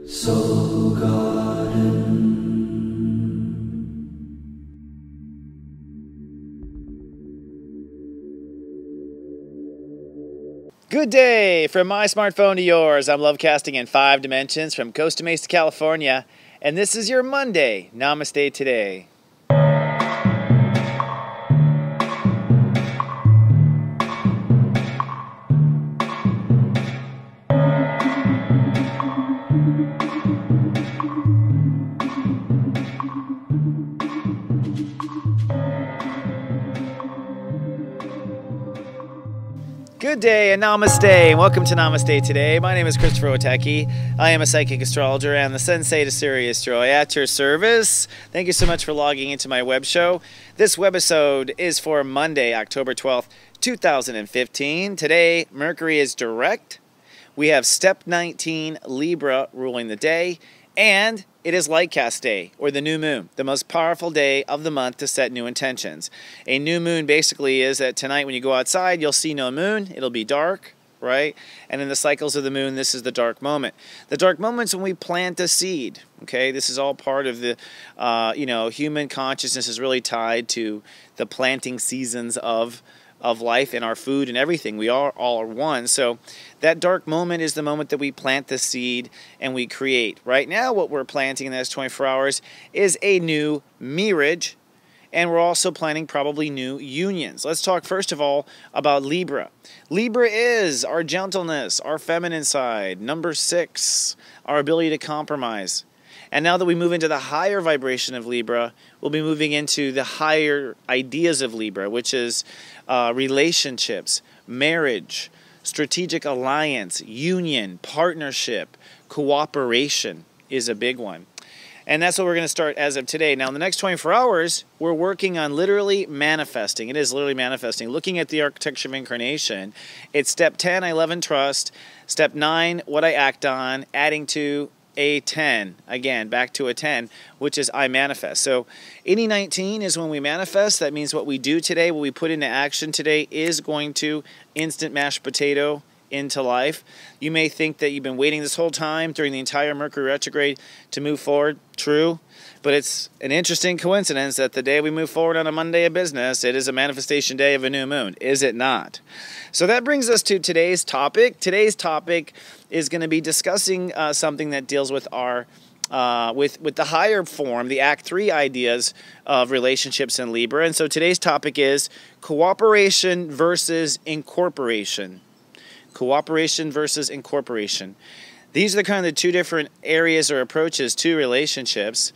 Soul Garden. Good day from my smartphone to yours. I'm lovecasting in 5 dimensions from Costa Mesa, California, and this is your Monday Namaste Today. Good day and namaste, and welcome to Namaste Today. My name is Christopher Oteki. I am a psychic astrologer and the Sensei to Sirius Joy at your service. Thank you so much for logging into my web show. This webisode is for Monday, October 12th, 2015. Today, Mercury is direct. We have stepº19 Libra ruling the day, and it is LightCast Day, or the new moon, the most powerful day of the month to set new intentions. A new moon basically is that tonight when you go outside, you'll see no moon. It'll be dark, right? And in the cycles of the moon, this is the dark moment. The dark moment's when we plant a seed, okay? This is all part of the, human consciousness is really tied to the planting seasons of life and our food and everything. We all are one. So that dark moment is the moment that we plant the seed and we create. Right now, what we're planting in the next 24 hours is a new marriage, and we're also planning probably new unions. Let's talk first of all about Libra. Libra is our gentleness, our feminine side, number 6, our ability to compromise. And now that we move into the higher vibration of Libra, we'll be moving into the higher ideas of Libra, which is relationships, marriage, strategic alliance, union, partnership, cooperation is a big one. And that's what we're going to start as of today. Now, in the next 24 hours, we're working on literally manifesting. It is literally manifesting. Looking at the architecture of incarnation, it's step 10, I love and trust. Step 9, what I act on, adding to a 10, again, back to a 10, which is I manifest. So any 19 is when we manifest. That means what we do today, what we put into action today is going to instant mashed potato into life. You may think that you've been waiting this whole time during the entire Mercury retrograde to move forward. True. But it's an interesting coincidence that the day we move forward on a Monday of business, it is a manifestation day of a new moon, is it not? So that brings us to today's topic. Today's topic is going to be discussing something that deals with our with the higher form, the Act 3 ideas of relationships in Libra. And so today's topic is cooperation versus incorporation. Cooperation versus incorporation. These are the kind of the two different areas or approaches to relationships.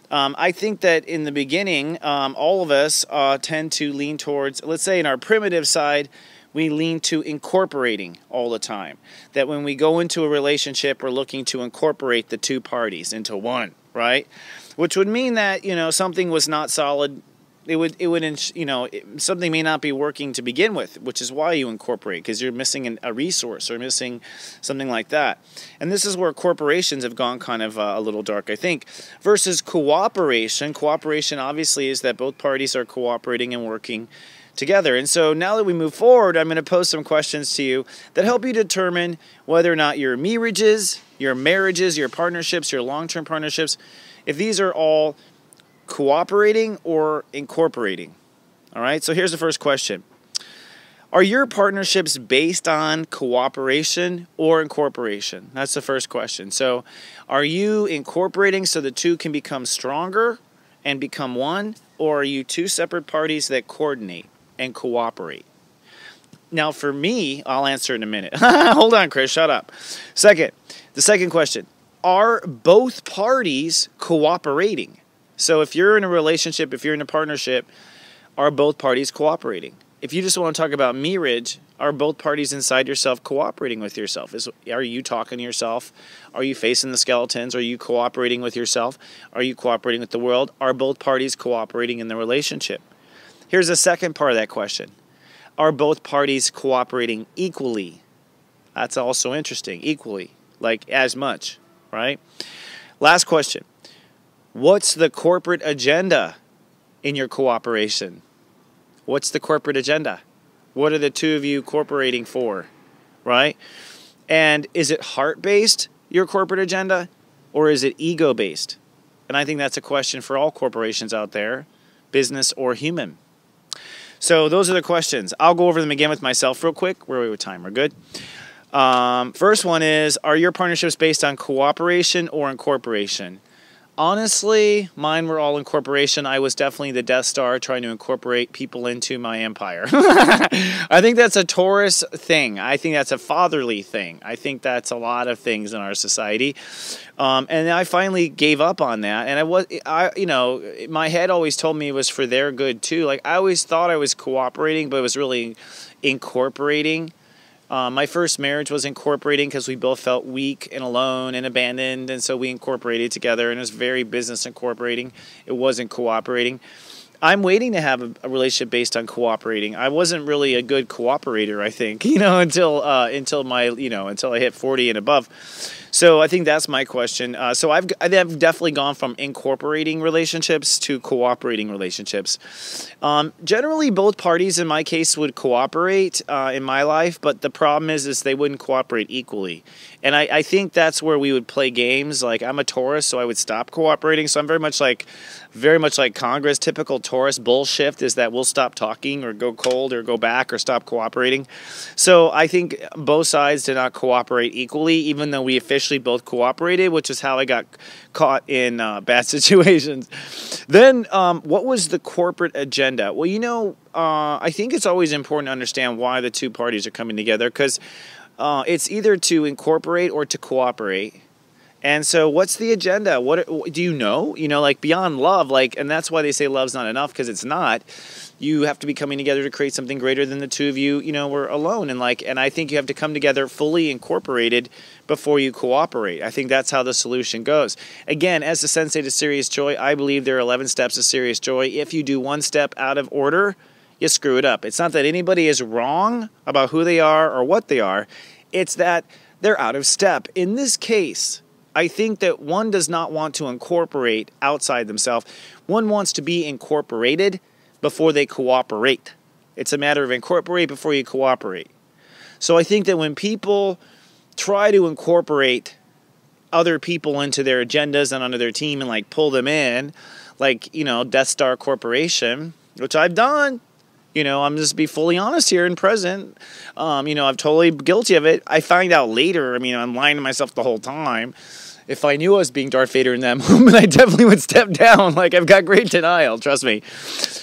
I think that in the beginning, all of us tend to lean towards, let's say in our primitive side, we lean to incorporating all the time. That when we go into a relationship, we're looking to incorporate the two parties into one, right? Which would mean that, something was not solid. Something may not be working to begin with, which is why you incorporate, because you're missing a resource or missing something like that. And this is where corporations have gone kind of a little dark, I think. Versus cooperation. Cooperation obviously is that both parties are cooperating and working together. And so now that we move forward, I'm going to pose some questions to you that help you determine whether or not your marriages, your partnerships, your long-term partnerships, if these are all cooperating or incorporating. All right, so here's the first question. Are your partnerships based on cooperation or incorporation? That's the first question. So are you incorporating so the two can become stronger and become one, or are you two separate parties that coordinate and cooperate? Now for me, I'll answer in a minute. Hold on, Chris, shut up. The second question, are both parties cooperating? So if you're in a relationship, if you're in a partnership, are both parties cooperating? If you just want to talk about marriage, are both parties inside yourself cooperating with yourself? Are you talking to yourself? Are you facing the skeletons? Are you cooperating with yourself? Are you cooperating with the world? Are both parties cooperating in the relationship? Here's the second part of that question. Are both parties cooperating equally? That's also interesting. Equally, like as much, right? Last question. What's the corporate agenda in your cooperation? What's the corporate agenda? What are the two of you cooperating for, right? And is it heart-based, your corporate agenda? or is it ego-based? And I think that's a question for all corporations out there, business or human. So those are the questions. I'll go over them again with myself real quick. Where are we with time? We're good. First one is, are your partnerships based on cooperation or incorporation? Honestly, mine were all incorporation. I was definitely the Death Star trying to incorporate people into my empire. I think that's a Taurus thing. I think that's a fatherly thing. I think that's a lot of things in our society. And I finally gave up on that. And my head always told me it was for their good too. Like, I always thought I was cooperating, but it was really incorporating. My first marriage was incorporating because we both felt weak and alone and abandoned, and so we incorporated together, and it was very business incorporating. It wasn't cooperating. I'm waiting to have a relationship based on cooperating. I wasn't really a good cooperator, I think, until I hit 40 and above. So I think that's my question. So I've definitely gone from incorporating relationships to cooperating relationships. Generally, both parties in my case would cooperate in my life, but the problem is they wouldn't cooperate equally. And I think that's where we would play games. Like, I'm a Taurus, so I would stop cooperating. So I'm very much like Congress. Typical Taurus bullshit is that we'll stop talking or go cold or go back or stop cooperating. So I think both sides did not cooperate equally, even though we officially both cooperated, which is how I got caught in bad situations. Then what was the corporate agenda? Well, I think it's always important to understand why the two parties are coming together, because it's either to incorporate or to cooperate. And so what's the agenda? What do you know? Like, beyond love, and that's why they say love's not enough, because it's not. You have to be coming together to create something greater than the two of you, were alone. And I think you have to come together fully incorporated before you cooperate. I think that's how the solution goes. Again, as the Sensei to Serious Joy, I believe there are 11 steps to Serious Joy. If you do one step out of order, you screw it up. It's not that anybody is wrong about who they are or what they are. It's that they're out of step. In this case, I think that one does not want to incorporate outside themselves. One wants to be incorporated before they cooperate. It's a matter of incorporate before you cooperate. So I think that when people try to incorporate other people into their agendas and onto their team and pull them in, Death Star Corporation, which I've done. I'm just be fully honest here and present. I'm totally guilty of it. I find out later. I'm lying to myself the whole time. If I knew I was being Darth Vader in that moment, I definitely would step down. I've got great denial, trust me.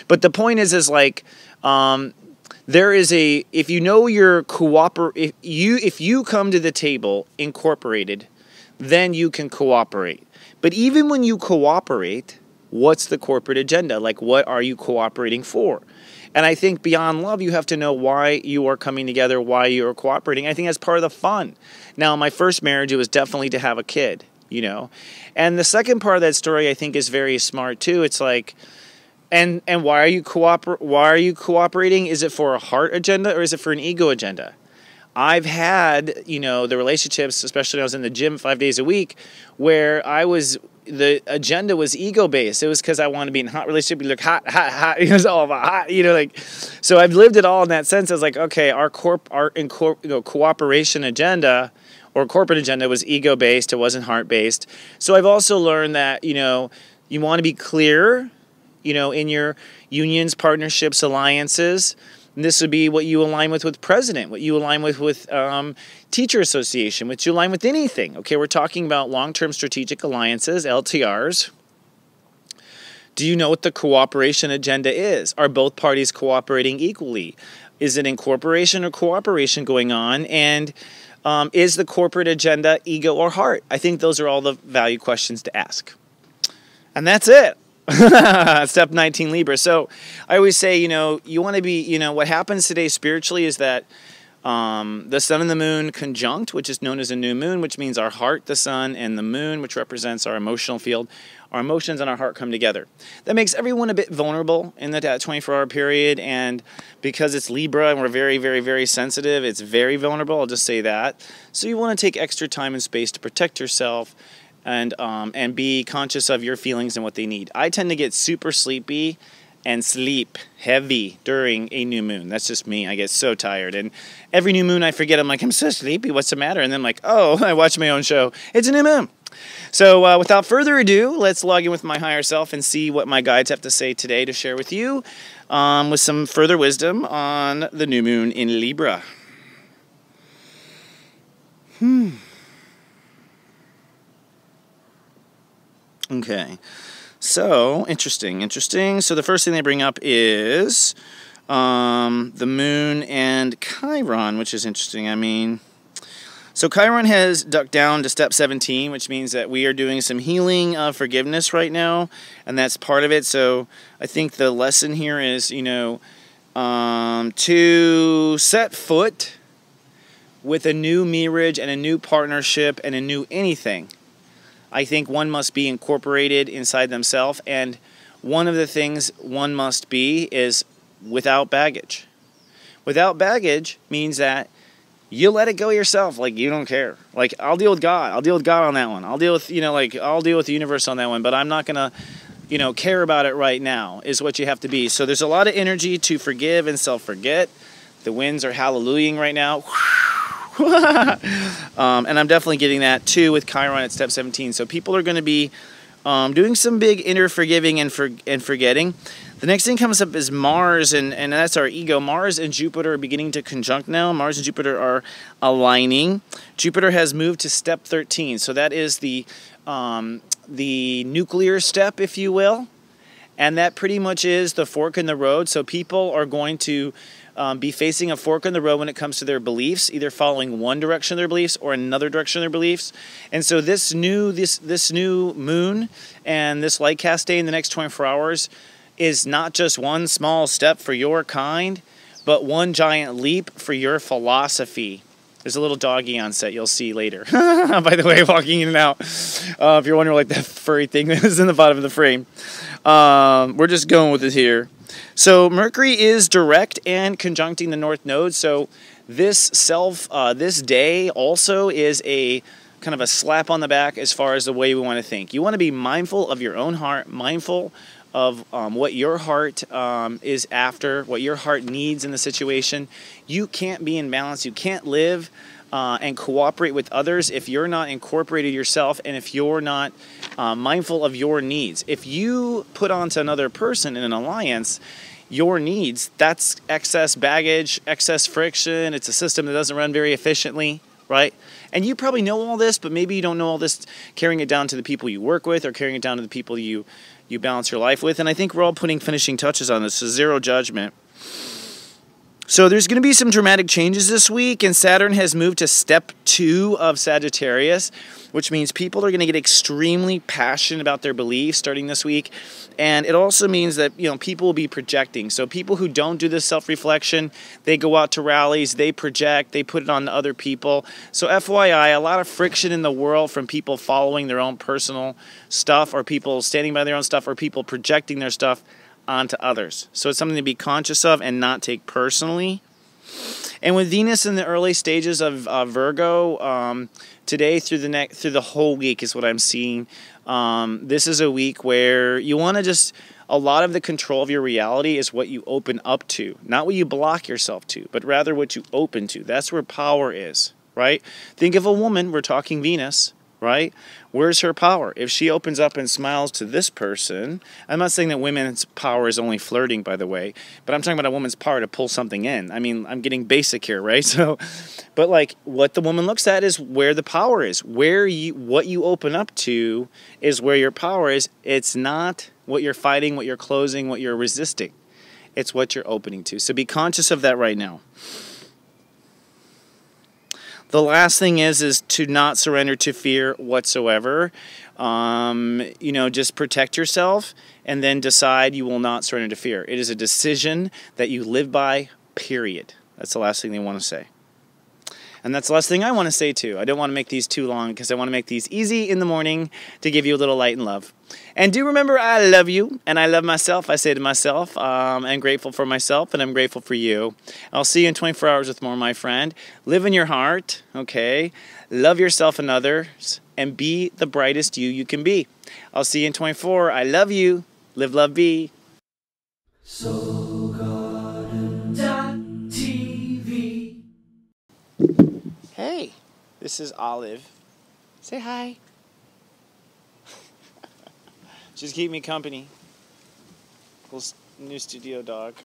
But the point is there is if you know you're if you come to the table incorporated, then you can cooperate. But even when you cooperate, what's the corporate agenda? What are you cooperating for? And I think beyond love, you have to know why you are coming together, why you are cooperating. I think that's part of the fun. Now, in my first marriage, it was definitely to have a kid, And the second part of that story, I think, is very smart too. It's and why are you cooperating? Is it for a heart agenda or is it for an ego agenda? I've had, the relationships, especially when I was in the gym 5 days a week, where the agenda was ego-based. It was because I wanted to be in a hot relationship. You look hot. It was all about hot, So I've lived it all in that sense. I was okay, our cooperation agenda or corporate agenda was ego-based. It wasn't heart-based. So I've also learned that, you want to be clear, in your unions, partnerships, alliances. And this would be what you align with president, what you align with teacher association, what you align with anything. Okay, we're talking about long-term strategic alliances, LTRs. Do you know what the cooperation agenda is? Are both parties cooperating equally? Is it incorporation or cooperation going on? And is the corporate agenda ego or heart? I think those are all the value questions to ask. And that's it. Step 19, Libra. So I always say, you want to be, what happens today spiritually is that the sun and the moon conjunct, which is known as a new moon, which means our heart, the sun, and the moon, which represents our emotional field. Our emotions and our heart come together. That makes everyone a bit vulnerable in that 24-hour period, and because it's Libra and we're very, very, very sensitive, it's very vulnerable. I'll just say that. So you want to take extra time and space to protect yourself and be conscious of your feelings and what they need. I tend to get super sleepy and sleep heavy during a new moon. That's just me. I get so tired. And every new moon I forget. I'm so sleepy. What's the matter? And then I'm oh, I watch my own show. It's a new moon. So without further ado, let's log in with my higher self and see what my guides have to say today to share with you with some further wisdom on the new moon in Libra. Okay, so interesting. So the first thing they bring up is the moon and Chiron, which is interesting. I mean, so Chiron has ducked down to step 17, which means that we are doing some healing of forgiveness right now, and that's part of it. So I think the lesson here is, to set foot with a new marriage and a new partnership and a new anything, I think one must be incorporated inside themselves, and one of the things one must be is without baggage. Without baggage means that you let it go yourself, like you don't care. Like, I'll deal with God. I'll deal with God on that one. I'll deal with, I'll deal with the universe on that one, but I'm not going to, care about it right now, is what you have to be. So there's a lot of energy to forgive and self-forget. The winds are hallelujahing right now. And I'm definitely getting that too with Chiron at step 17. So people are going to be doing some big inner forgiving and forgetting. The next thing comes up is Mars, and that's our ego. Mars and Jupiter are beginning to conjunct now. Mars and Jupiter are aligning. Jupiter has moved to step 13. So that is the nuclear step, if you will. And that pretty much is the fork in the road. So people are going to be facing a fork in the road when it comes to their beliefs, either following one direction of their beliefs or another direction of their beliefs. And so this new moon and this LightCast day in the next 24 hours is not just one small step for your kind, but one giant leap for your philosophy. There's a little doggy on set you'll see later. By the way, walking in and out. If you're wondering, like, that furry thing that is in the bottom of the frame. We're just going with it here. So Mercury is direct and conjuncting the North Node. So this day also is a kind of a slap on the back as far as the way we want to think. You want to be mindful of your own heart, mindful of what your heart is after, what your heart needs in the situation. You can't be in balance. You can't live and cooperate with others if you're not incorporated yourself and if you're not mindful of your needs. If you put onto another person in an alliance your needs, that's excess baggage, excess friction. It's a system that doesn't run very efficiently, right? And you probably know all this, but maybe you don't know all this, carrying it down to the people you work with or carrying it down to the people you balance your life with. And I think we're all putting finishing touches on this, so zero judgment. So there's going to be some dramatic changes this week, and Saturn has moved to step 2 of Sagittarius, which means people are going to get extremely passionate about their beliefs starting this week. And it also means that, people will be projecting. So people who don't do this self-reflection, they go out to rallies, they project, they put it on to other people. So FYI, a lot of friction in the world from people following their own personal stuff, or people standing by their own stuff, or people projecting their stuff onto others. So it's something to be conscious of and not take personally. And with Venus in the early stages of Virgo, today through the whole week is what I'm seeing. This is a week where you want to just, a lot of the control of your reality is what you open up to, not what you block yourself to, but rather what you open to. That's where power is, right? Think of a woman, we're talking Venus, right? Where's her power? If she opens up and smiles to this person, I'm not saying that women's power is only flirting, by the way, but I'm talking about a woman's power to pull something in. I mean, I'm getting basic here, right? So, but like what the woman looks at is where the power is. What you open up to is where your power is. It's not what you're fighting, what you're closing, what you're resisting. It's what you're opening to. So be conscious of that right now. The last thing is to not surrender to fear whatsoever. Just protect yourself and then decide you will not surrender to fear. It is a decision that you live by, period. That's the last thing they want to say. And that's the last thing I want to say too. I don't want to make these too long because I want to make these easy in the morning to give you a little light and love. And do remember, I love you and I love myself. I say to myself, I'm grateful for myself and I'm grateful for you. I'll see you in 24 hours with more, my friend. Live in your heart, okay? Love yourself and others and be the brightest you can be. I'll see you in 24. I love you. Live, love, be. SoulGarden.tv. Hey, this is Olive. Say hi. Just keep me company. Little new studio dog.